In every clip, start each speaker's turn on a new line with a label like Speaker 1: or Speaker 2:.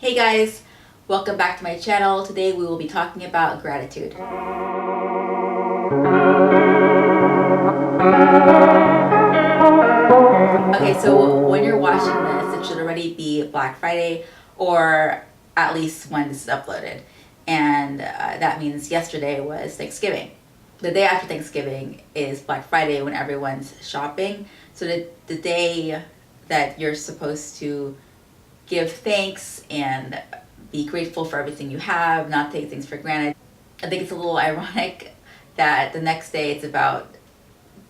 Speaker 1: Hey guys, welcome back to my channel. Today we will be talking about gratitude. Okay, so when you're watching this, it should already be Black Friday, or at least when this is uploaded. And that means yesterday was Thanksgiving. The day after Thanksgiving is Black Friday when everyone's shopping. So the day that you're supposed to give thanks and be grateful for everything you have, not take things for granted. I think it's a little ironic that the next day it's about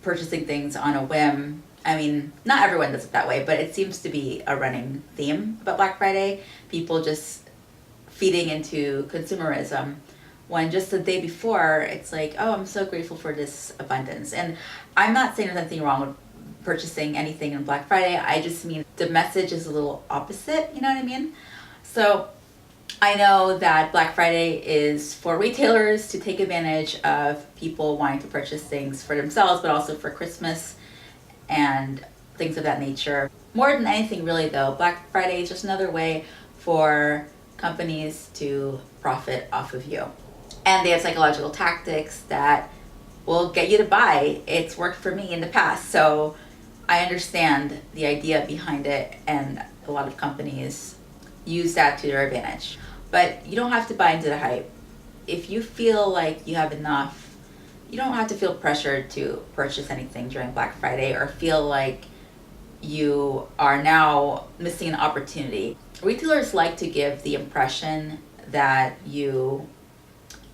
Speaker 1: purchasing things on a whim. I mean, not everyone does it that way, but it seems to be a running theme about Black Friday. People just feeding into consumerism when just the day before it's like, oh, I'm so grateful for this abundance. And I'm not saying there's anything wrong with purchasing anything on Black Friday. I just mean the message is a little opposite, you know what I mean? So I know that Black Friday is for retailers to take advantage of people wanting to purchase things for themselves, but also for Christmas and things of that nature. More than anything really though, Black Friday is just another way for companies to profit off of you. And they have psychological tactics that will get you to buy. It's worked for me in the past, so I understand the idea behind it, and a lot of companies use that to their advantage. But you don't have to buy into the hype. If you feel like you have enough, you don't have to feel pressured to purchase anything during Black Friday or feel like you are now missing an opportunity. Retailers like to give the impression that you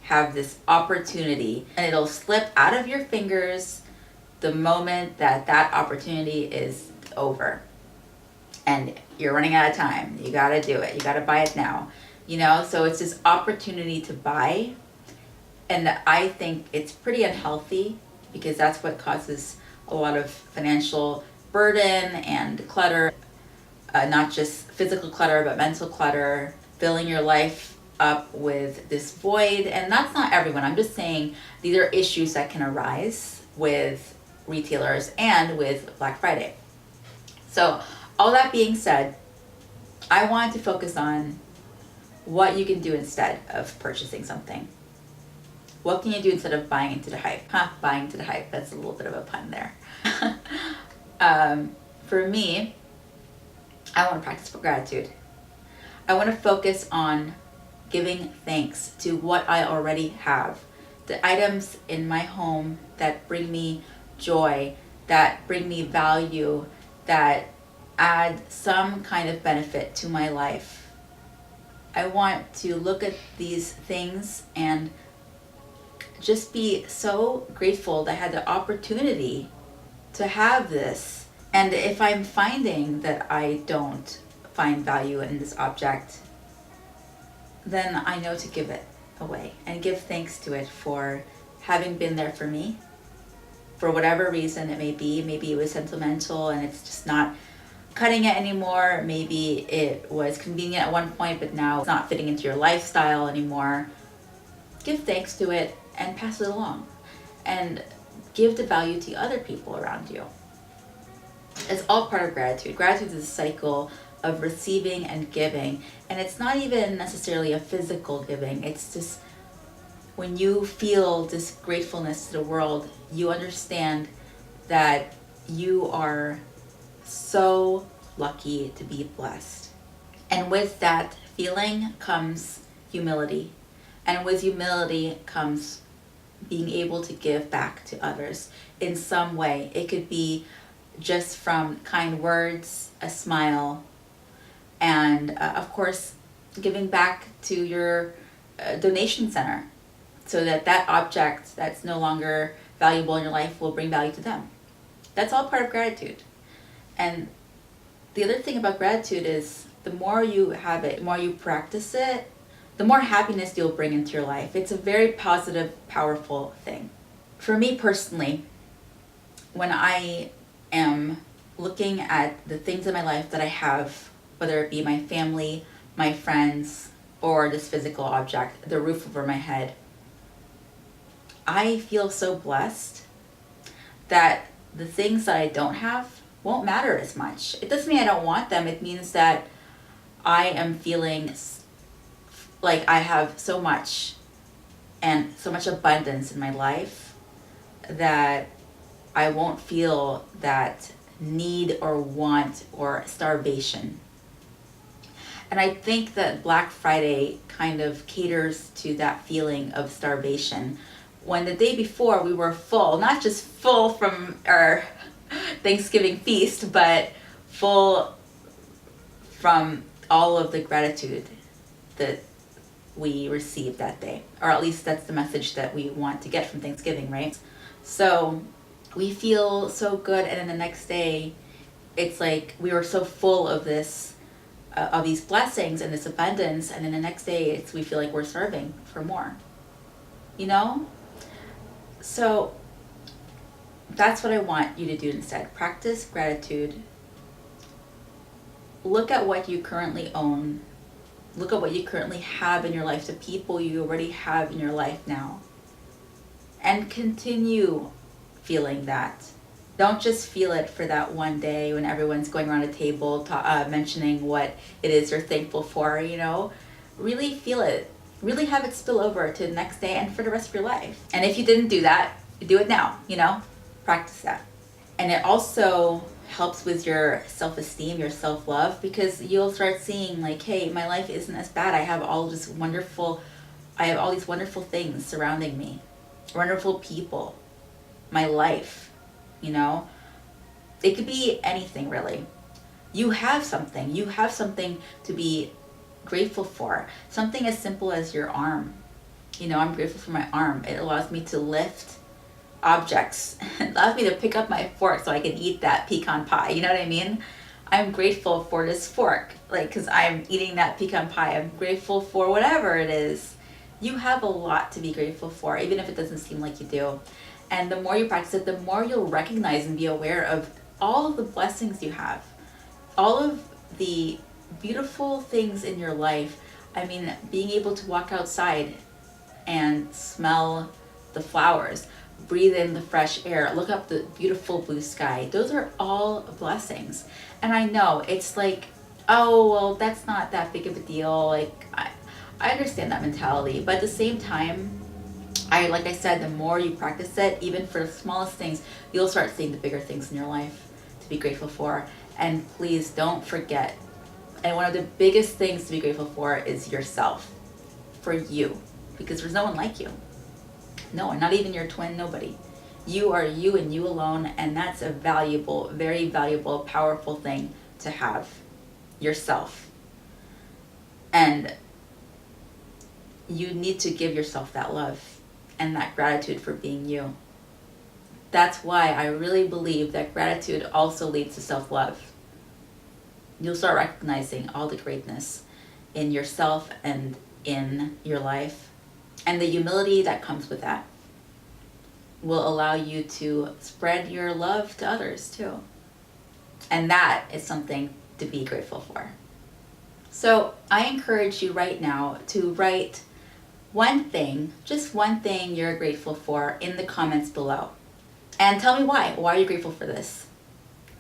Speaker 1: have this opportunity and it'll slip out of your fingers the moment that opportunity is over and you're running out of time. You gotta do it. You gotta buy it now. You know, so it's this opportunity to buy. And I think it's pretty unhealthy because that's what causes a lot of financial burden and clutter, not just physical clutter, but mental clutter, filling your life up with this void. And that's not everyone. I'm just saying these are issues that can arise with retailers and with Black Friday. So all that being said, I wanted to focus on what you can do instead of purchasing something. What can you do instead of buying into the hype? Buying into the hype, that's a little bit of a pun there. For me, I want to practice gratitude. I want to focus on giving thanks to what I already have. The items in my home that bring me joy, that bring me value, that add some kind of benefit to my life. I want to look at these things and just be so grateful that I had the opportunity to have this. And if I'm finding that I don't find value in this object, then I know to give it away and give thanks to it for having been there for me. For whatever reason it may be. Maybe it was sentimental and it's just not cutting it anymore. Maybe it was convenient at one point, but now it's not fitting into your lifestyle anymore. Give thanks to it and pass it along. And give the value to other people around you. It's all part of gratitude. Gratitude is a cycle of receiving and giving. And it's not even necessarily a physical giving. It's just when you feel this gratefulness to the world, you understand that you are so lucky to be blessed. And with that feeling comes humility. And with humility comes being able to give back to others in some way. It could be just from kind words, a smile, and of course, giving back to your donation center so that object that's no longer valuable in your life will bring value to them. That's all part of gratitude. And the other thing about gratitude is the more you have it, the more you practice it, the more happiness you'll bring into your life. It's a very positive, powerful thing. For me personally, when I am looking at the things in my life that I have, whether it be my family, my friends, or this physical object, the roof over my head, I feel so blessed that the things that I don't have won't matter as much. It doesn't mean I don't want them. It means that I am feeling like I have so much and so much abundance in my life that I won't feel that need or want or starvation. And I think that Black Friday kind of caters to that feeling of starvation. When the day before we were full, not just full from our Thanksgiving feast, but full from all of the gratitude that we received that day. Or at least that's the message that we want to get from Thanksgiving, right? So we feel so good, and then the next day, it's like we were so full of this, of these blessings and this abundance, and then the next day, we feel like we're starving for more. You know? So that's what I want you to do instead. Practice gratitude. Look at what you currently own. Look at what you currently have in your life, the people you already have in your life now. And continue feeling that. Don't just feel it for that one day when everyone's going around a table mentioning what it is you're thankful for, you know. Really feel it. Really have it spill over to the next day and for the rest of your life. And if you didn't do that, do it now, you know. Practice that. And it also helps with your self-esteem, your self-love, because you'll start seeing like, hey, my life isn't as bad. I have all these wonderful things surrounding me, wonderful people, my life, you know. It could be anything really. You have something to be grateful for. Something as simple as your arm. You know, I'm grateful for my arm. It allows me to lift objects. It allows me to pick up my fork so I can eat that pecan pie. You know what I mean? I'm grateful for this fork, like, because I'm eating that pecan pie. I'm grateful for whatever it is. You have a lot to be grateful for, even if it doesn't seem like you do. And the more you practice it, the more you'll recognize and be aware of all of the blessings you have, all of the beautiful things in your life. I mean, being able to walk outside and smell the flowers, breathe in the fresh air, look up the beautiful blue sky. Those are all blessings. And I know it's like, oh, well, that's not that big of a deal. Like, I understand that mentality, but at the same time, like I said, the more you practice it, even for the smallest things, you'll start seeing the bigger things in your life to be grateful for. And please don't forget, and one of the biggest things to be grateful for is yourself, for you, because there's no one like you. No one, not even your twin, nobody. You are you and you alone, and that's a valuable, very valuable, powerful thing to have, yourself. And you need to give yourself that love and that gratitude for being you. That's why I really believe that gratitude also leads to self-love. You'll start recognizing all the greatness in yourself and in your life. And the humility that comes with that will allow you to spread your love to others too. And that is something to be grateful for. So I encourage you right now to write one thing, just one thing you're grateful for in the comments below. And tell me why. Why are you grateful for this?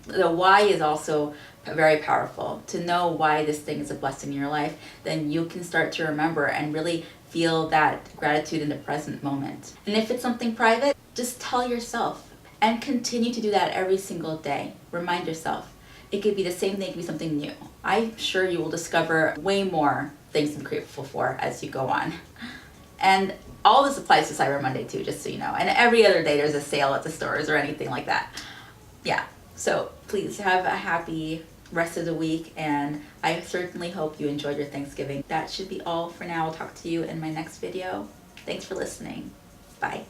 Speaker 1: The why is also very powerful. To know why this thing is a blessing in your life, then you can start to remember and really feel that gratitude in the present moment. And if it's something private, just tell yourself and continue to do that every single day. Remind yourself. It could be the same thing, it could be something new. I'm sure you will discover way more things to be grateful for as you go on. And all this applies to Cyber Monday too, just so you know. And every other day there's a sale at the stores or anything like that. Yeah, so please have a happy rest of the week, and I certainly hope you enjoyed your Thanksgiving. That should be all for now. I'll talk to you in my next video. Thanks for listening. Bye.